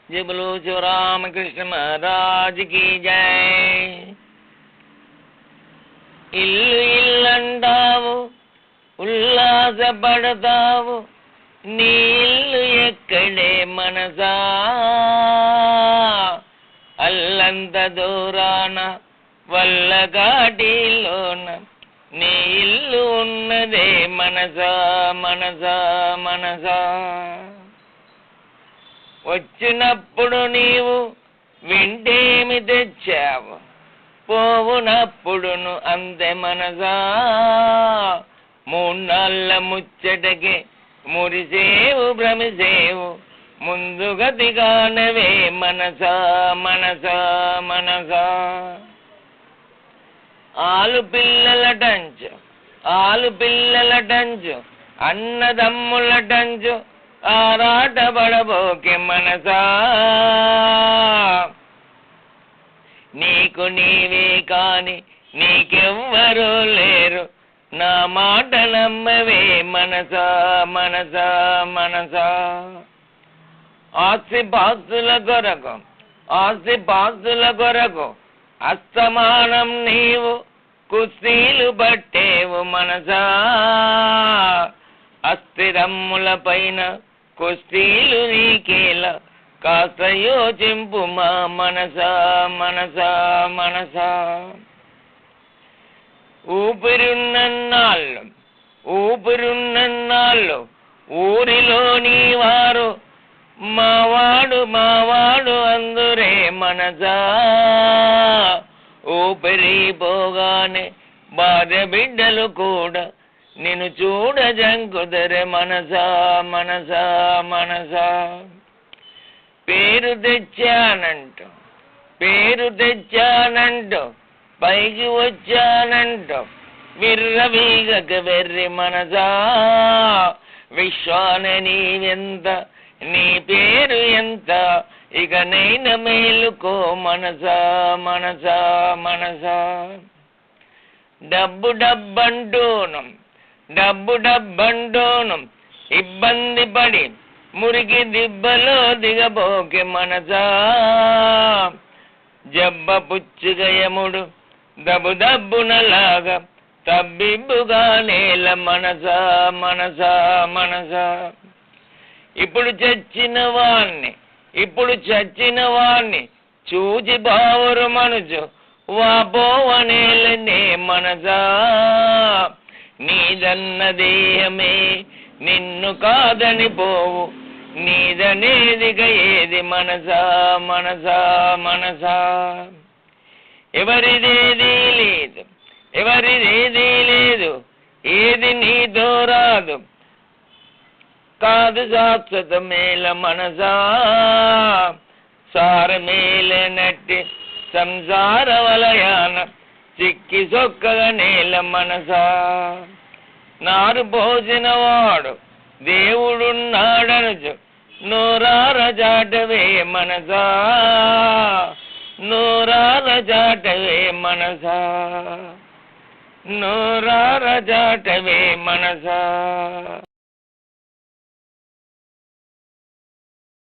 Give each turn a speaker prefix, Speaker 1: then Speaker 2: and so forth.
Speaker 1: जय बोलो शिव रामकृष्ण महाराज की जय। ఇల్లు ఇల్లంటావు ఉల్లాసపడతావు, నీ ఇల్లు ఎక్కడే మనసా? అల్లంత దూరాన వల్లగాటిలోన నీ ఇల్లు ఉన్నదే మనసా మనసా మనసా. వచ్చినప్పుడు నీవు వింటేమి తెచ్చావు, పోవునప్పుడును అంతే మనసా. మూన్నాళ్ళ ముచ్చటకే మురిసేవు భ్రమిసేవు, ముందుగతిగానవే మనసా మనసా మనసా. ఆలు పిల్లలటంచు అన్నదమ్ములటంచు ఆరాట పడబోకే మనసా. నీకు నీవే కాని నీకెవ్వరూ లేరు, నా మాట నమ్మవే మనసా మనసా మనసా. ఆస్తి పాస్తుల కొరకు అస్తమానం నీవు కుస్తీలు పట్టేవు మనసా. అస్థిరమ్ముల పైన కుస్తీలు నీకేలా, కాస్త యోచింపు మా మనసా మనసా మనసా. ఊపిరున్నన్నాళ్ళు ఊరిలోని వారు మావాడు అందురే మనసా. ఊపిరి పోగానే భార్య బిడ్డలు కూడా నిన్ను చూడ జంకుదరే మనసా మనసా మనసా. పేరు తెచ్చానంటూ పైకి వచ్చానంటూ విర్రవీగక వెర్రి మనసా. విశ్వాన నీవెంత, నీ పేరు ఎంత, ఇక నైన మేలుకో మనసా మనసా మనసా. డబ్బుంటూను ఇబ్బంది పడి మురికి దిబ్బలో దిగబోకే మనసా. జబ్బ పుచ్చుగయముడు దబ్బునలాగా తబ్బిబ్బుగా నేల మనసా మనసా మనసా. ఇప్పుడు చచ్చిన వాణ్ణి చూచి బావురు మనుజు వాపోవనేలనే మనసా. నీదన్న దేహమే నిన్ను కాదని పోవు, నీదనేదిగ ఏది మనసా మనసా మనసా. ఎవరిదేదీ లేదు, ఏది నీతో రాదు, కాదు శాశ్వత మేల మనసా. సారమేలనట్టి సంసార వలయాన చిక్కి సొక్కగా నేల మనసా. నారు పోసిన వాడు దేవుడున్నాడనుచు నూరార చాటవే మనసా. నూరార చాటవే మనసా, నూరార చాటవే మనసా.